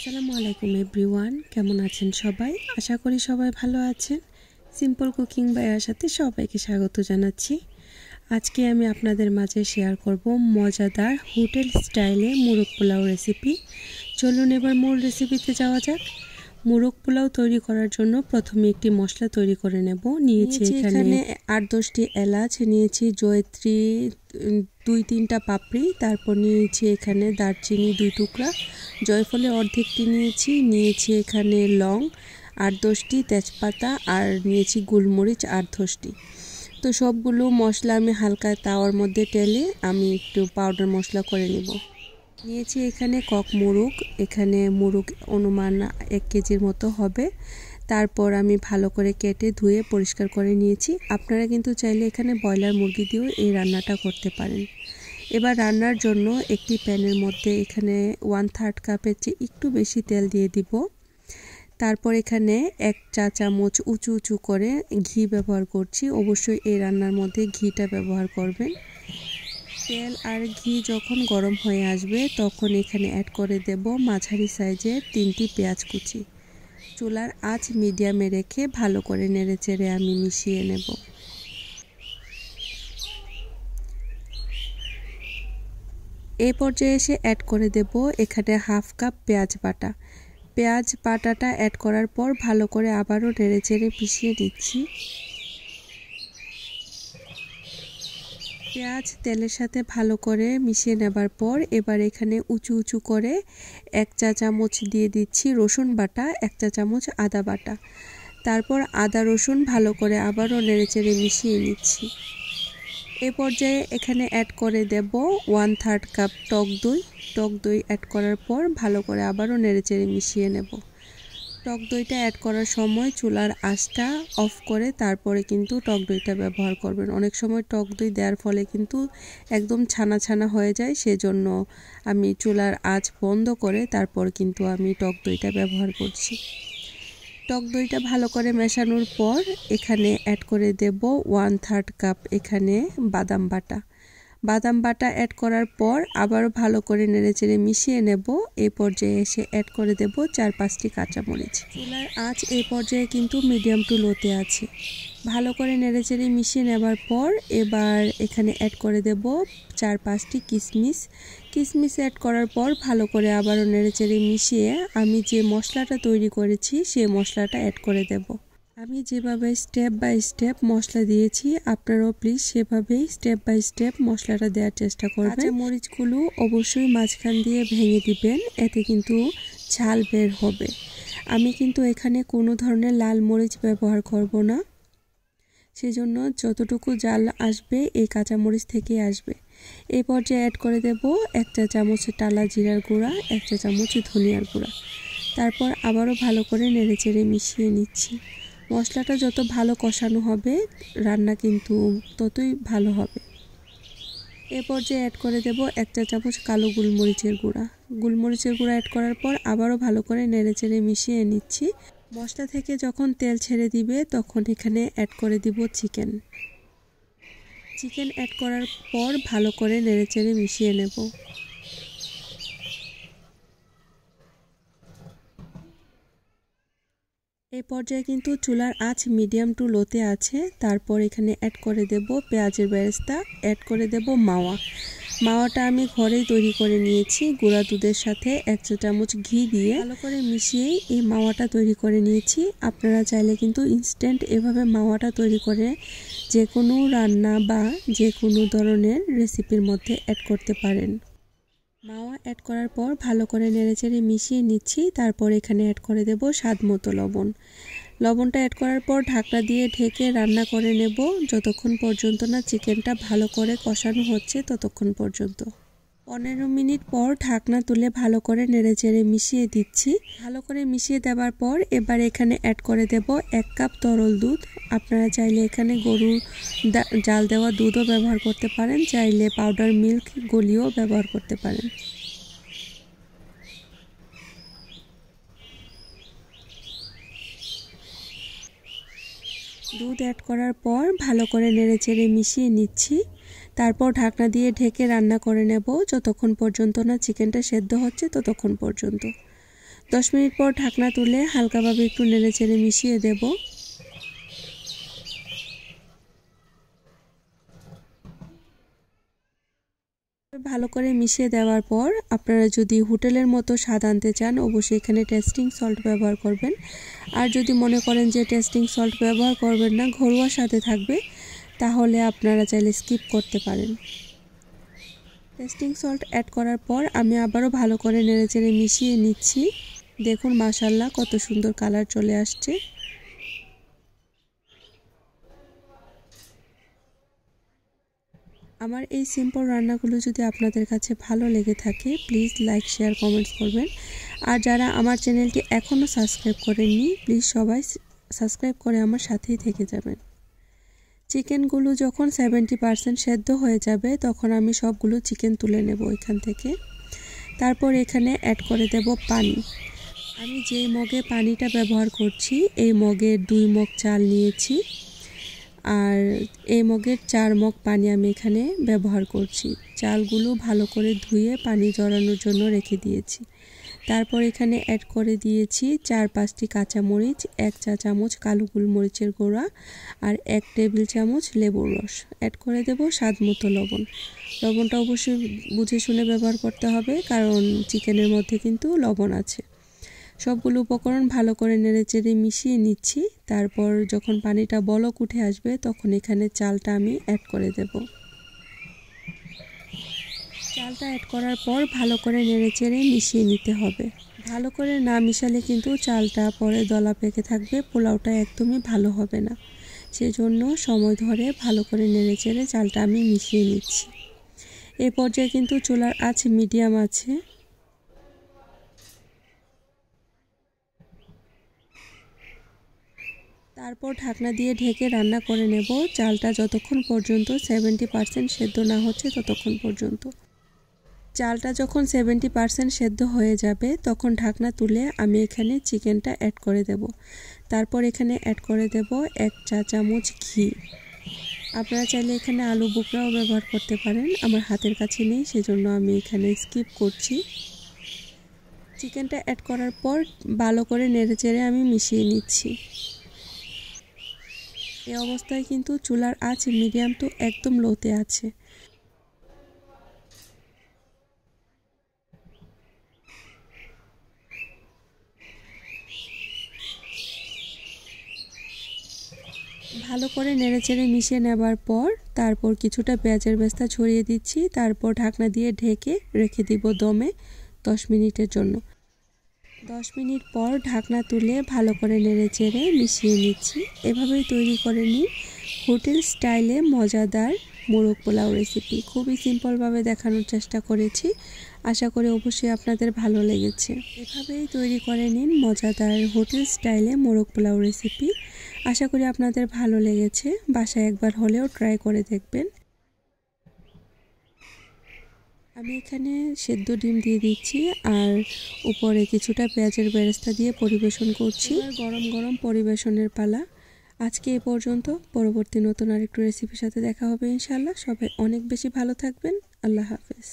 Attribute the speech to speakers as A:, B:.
A: আসসালামু আলাইকুম এভরিওয়ান, কেমন আছেন সবাই? আশা করি সবাই ভালো আছেন। সিম্পল কুকিং বাই আশাতে সবাইকে স্বাগত জানাচ্ছি। আজকে আমি আপনাদের মাঝে শেয়ার করব মজাদার হোটেল স্টাইলে মোরগ পোলাও রেসিপি। চলুন এবার মূল রেসিপিতে যাওয়া যাক। মোরগ পোলাও তৈরি করার জন্য প্রথমে একটি মশলা তৈরি করে নেব। নিয়েছি এখানে 8-10টি এলাচ, নিয়েছি জয়ত্রী 2-3টা পাপড়ি, তারপর নিয়েছি এখানে দারচিনি 2 টুকরা, জয়ফলের অর্ধেকটি নিয়েছি এখানে লং 8-10টি, তেজপাতা আর নিয়েছি গোলমরিচ 8-10টি। তো সবগুলো মশলা আমি হালকা তাওয়ার মধ্যে টেলে আমি একটু পাউডার মশলা করে নেব। নিয়েছি এখানে কক মোরগ, এখানে মোরগ অনুমান 1 কেজির মতো হবে। তারপর আমি ভালো করে কেটে ধুয়ে পরিষ্কার করে নিয়েছি। আপনারা কিন্তু চাইলে এখানে ব্রয়লার মুরগি দিয়েও এই রান্নাটা করতে পারেন। এবার রান্নার জন্য একটি প্যানের মধ্যে এখানে 1/3 কাপের চেয়ে একটু বেশি তেল দিয়ে দিব। তারপর এখানে 1 চা চামচ উঁচু করে ঘি ব্যবহার করছি। অবশ্যই এই রান্নার মধ্যে ঘিটা ব্যবহার করবেন। তেল আর ঘি যখন গরম হয়ে আসবে তখন এখানে অ্যাড করে দেব মাঝারি সাইজের 3টি পেঁয়াজ কুচি। চুলার আঁচ মিডিয়ামে রেখে ভালো করে নেড়েচেড়ে আমি মিশিয়ে নেব। এই পর্যায়ে এসে অ্যাড করে দেব এখানে 1/2 কাপ পেঁয়াজ বাটা। পেঁয়াজ বাটাটা অ্যাড করার পর ভালো করে আবারও নেড়েচেড়ে মিশিয়ে নিচ্ছি। পেঁয়াজ তেলের সাথে ভালো করে মিশিয়ে নেবার পর এবার এখানে উঁচু করে 1 চা চামচ দিয়ে দিচ্ছি রসুন বাটা, 1 চা চামচ আদা বাটা। তারপর আদা রসুন ভালো করে আবারও নেড়েচেড়ে মিশিয়ে নিচ্ছি। এ পর্যায়ে এখানে অ্যাড করে দেব 1/3 কাপ টক দই অ্যাড করার পর ভালো করে আবারও নেড়েচেড়ে মিশিয়ে নেব। টক দইটা অ্যাড করার সময় চুলার আঁচটা অফ করে তারপরে কিন্তু টক দইটা ব্যবহার করবেন। অনেক সময় টক দই দেওয়ার ফলে কিন্তু একদম ছানা হয়ে যায়, সেজন্য আমি চুলার আঁচ বন্ধ করে তারপর কিন্তু আমি টক দইটা ব্যবহার করছি। টক দইটা ভালো করে মেশানোর পর এখানে অ্যাড করে দেব 1/3 কাপ এখানে বাদাম বাটা অ্যাড করার পর আবারও ভালো করে নেড়েচেড়ে মিশিয়ে নেব। এই পর্যায়ে এসে অ্যাড করে দেব 4-5টি কাঁচামরিচ। চুলার আঁচ এই পর্যায়ে কিন্তু মিডিয়াম টু লোতে আছে। ভালো করে নেড়েচেড়ে মিশিয়ে নেবার পর এবার এখানে অ্যাড করে দেব 4-5টি কিশমিশ অ্যাড করার পর ভালো করে আবারও নেড়েচেড়ে মিশিয়ে আমি যে মশলাটা তৈরি করেছি সেই মশলাটা অ্যাড করে দেব। আমি যেভাবে স্টেপ বাই স্টেপ মশলা দিয়েছি আপনারাও প্লিজ সেভাবেই স্টেপ বাই স্টেপ মশলাটা দেওয়ার চেষ্টা করবেন। কাঁচা মরিচগুলো অবশ্যই মাঝখান দিয়ে ভেঙে দিবেন, এতে কিন্তু ঝাল বের হবে। আমি কিন্তু এখানে কোনো ধরনের লাল মরিচ ব্যবহার করব না, সেজন্য যতটুকু ঝাল আসবে এই কাঁচা মরিচ থেকে আসবে। এই পর্যায়ে অ্যাড করে দেব 1 চা চামচ টালা জিরার গুঁড়া, 1 চা চামচ ধনিয়ার গুঁড়া। তারপর আবারও ভালো করে নেড়েচেড়ে মিশিয়ে নিচ্ছি। মশলাটা যত ভালো কষানো হবে রান্না কিন্তু ততই ভালো হবে। এ পর্যায়ে অ্যাড করে দেব 1 চা চামচ কালো গোলমরিচের গুঁড়া অ্যাড করার পর আবারও ভালো করে নেড়েচেড়ে মিশিয়ে নিচ্ছি। মশলা থেকে যখন তেল ছেড়ে দিবে তখন এখানে অ্যাড করে দিব চিকেন অ্যাড করার পর ভালো করে নেড়েচেড়ে মিশিয়ে নেব। এই পর্যায়ে কিন্তু চুলার আঁচ মিডিয়াম টু লোতে আছে। তারপর এখানে অ্যাড করে দেব পেঁয়াজের বেরেস্তা, অ্যাড করে দেব মাওয়াটা আমি ঘরেই তৈরি করে নিয়েছি। গুঁড়া দুধের সাথে 1 চা চামচ ঘি দিয়ে ভালো করে মিশিয়ে এই মাওয়াটা তৈরি করে নিয়েছি। আপনারা চাইলে কিন্তু ইনস্ট্যান্ট এভাবে মাওয়াটা তৈরি করে যে কোনো রান্না বা যে কোনো ধরনের রেসিপির মধ্যে অ্যাড করতে পারেন। মাওয়া অ্যাড করার পর ভালো করে নেড়েচেড়ে মিশিয়ে নিচ্ছি। তারপর এখানে অ্যাড করে দেব স্বাদমতো লবণটা অ্যাড করার পর ঢাকনা দিয়ে ঢেকে রান্না করে নেব যতক্ষণ পর্যন্ত না চিকেনটা ভালো করে কষানো হচ্ছে ততক্ষণ পর্যন্ত। 15 মিনিট পর ঢাকনা তুলে ভালো করে নেড়েচেড়ে মিশিয়ে দিচ্ছি। ভালো করে মিশিয়ে দেওয়ার পর এবার এখানে অ্যাড করে দেব 1 কাপ তরল দুধ। আপনারা চাইলে এখানে গরুর জাল দেওয়া দুধও ব্যবহার করতে পারেন, চাইলে পাউডার মিল্ক গলিও ব্যবহার করতে পারেন। দুধ অ্যাড করার পর ভালো করে নেড়েচেড়ে মিশিয়ে নিচ্ছি। তারপর ঢাকনা দিয়ে ঢেকে রান্না করে নেব যতক্ষণ পর্যন্ত না চিকেনটা সেদ্ধ হচ্ছে ততক্ষণ পর্যন্ত। 10 মিনিট পর ঢাকনা তুলে হালকাভাবে একটু নেড়েচেড়ে মিশিয়ে দেব। ভালো করে মিশিয়ে দেওয়ার পর আপনারা যদি হোটেলের মতো স্বাদ আনতে চান অবশ্যই এখানে টেস্টিং সল্ট ব্যবহার করবেন। আর যদি মনে করেন যে টেস্টিং সল্ট ব্যবহার করবেন না, ঘরোয়া স্বাদে থাকবে, তাহলে আপনারা চাইলে স্কিপ করতে পারেন। টেস্টিং সল্ট অ্যাড করার পর আমি আবারও ভালো করে নেড়েচেড়ে মিশিয়ে নিচ্ছি। দেখুন মাশাআল্লাহ কত সুন্দর কালার চলে আসছে। আমার এই সিম্পল রান্নাগুলো যদি আপনাদের কাছে ভালো লেগে থাকে প্লিজ লাইক শেয়ার কমেন্টস করবেন। আর যারা আমার চ্যানেলটি এখনও সাবস্ক্রাইব করেননি প্লিজ সবাই সাবস্ক্রাইব করে আমার সাথেই থেকে যাবেন। চিকেনগুলো যখন 70% সেদ্ধ হয়ে যাবে তখন আমি সবগুলো চিকেন তুলে নেব এখান থেকে। তারপর এখানে অ্যাড করে দেব পানি। আমি যেই মগে পানিটা ব্যবহার করছি এই মগে 2 মগ চাল নিয়েছি, আর এই মগের 4 মগ পানি আমি এখানে ব্যবহার করছি। চালগুলো ভালো করে ধুয়ে পানি ঝরানোর জন্য রেখে দিয়েছি। তারপর এখানে অ্যাড করে দিয়েছি 4-5টি কাঁচামরিচ, 1 চা চামচ কালো গোলমরিচের গুঁড়া আর 1 টেবিল চামচ লেবুর রস। অ্যাড করে দেব স্বাদ মতো লবণ। লবণটা অবশ্যই বুঝে শুনে ব্যবহার করতে হবে, কারণ চিকেনের মধ্যে কিন্তু লবণ আছে। সবগুলো উপকরণ ভালো করে নেড়েচেড়ে মিশিয়ে নিচ্ছি। তারপর যখন পানিটা বলক উঠে আসবে তখন এখানে চালটা আমি অ্যাড করে দেব। চালটা অ্যাড করার পর ভালো করে নেড়েচেড়ে মিশিয়ে নিতে হবে। ভালো করে না মিশালে কিন্তু চালটা পরে দলা পেকে থাকবে, পোলাওটা একদমই ভালো হবে না। সেজন্য সময় ধরে ভালো করে নেড়েচেড়ে চালটা আমি মিশিয়ে নিচ্ছি। এই পর্যায়ে কিন্তু চুলার আঁচ মিডিয়াম আছে। তারপর ঢাকনা দিয়ে ঢেকে রান্না করে নেব চালটা যতক্ষণ পর্যন্ত 70% সেদ্ধ না হচ্ছে ততক্ষণ পর্যন্ত। চালটা যখন 70% সেদ্ধ হয়ে যাবে তখন ঢাকনা তুলে আমি এখানে চিকেনটা অ্যাড করে দেব। তারপর এখানে অ্যাড করে দেব 1 চা চামচ ঘি। আপনারা চাইলে এখানে আলু বোখরাও ব্যবহার করতে পারেন, আমার হাতের কাছে নেই সেজন্য আমি এখানে স্কিপ করছি। চিকেনটা অ্যাড করার পর ভালো করে নেড়েচেড়ে আমি মিশিয়ে নিচ্ছি। এই অবস্থায় কিন্তু চুলার আঁচ মিডিয়াম টু একদম লোতে আছে। ভালো করে নেড়েচেড়ে মিশিয়ে নেবার পর তারপর কিছুটা পেঁয়াজের বেস্তা ছড়িয়ে দিচ্ছি। তারপর ঢাকনা দিয়ে ঢেকে রেখে দিব দমে 10 মিনিটের জন্য। 10 মিনিট পর ঢাকনা তুলে ভালো করে নেড়েচেড়ে মিশিয়ে নিচ্ছি। এভাবেই তৈরি করে নিই হোটেল স্টাইলে মজাদার মোরগ পোলাও রেসিপি। খুবই সিম্পলভাবে দেখানোর চেষ্টা করেছি, আশা করি অবশ্যই আপনাদের ভালো লেগেছে। এভাবেই তৈরি করে নিন মজাদার হোটেল স্টাইলে মোরগ পোলাও রেসিপি। আশা করি আপনাদের ভালো লেগেছে, বাসায় একবার হলেও ট্রাই করে দেখবেন। আমি এখানে সেদ্ধ ডিম দিয়ে দিচ্ছি আর উপরে কিছুটা পেঁয়াজের বেরেস্তা দিয়ে পরিবেশন করছি। গরম গরম পরিবেশনের পালা। আজকে এ পর্যন্ত, পরবর্তী নতুন আরেকটু রেসিপির সাথে দেখা হবে ইনশাআল্লাহ। সবাই অনেক বেশি ভালো থাকবেন। আল্লাহ হাফেজ।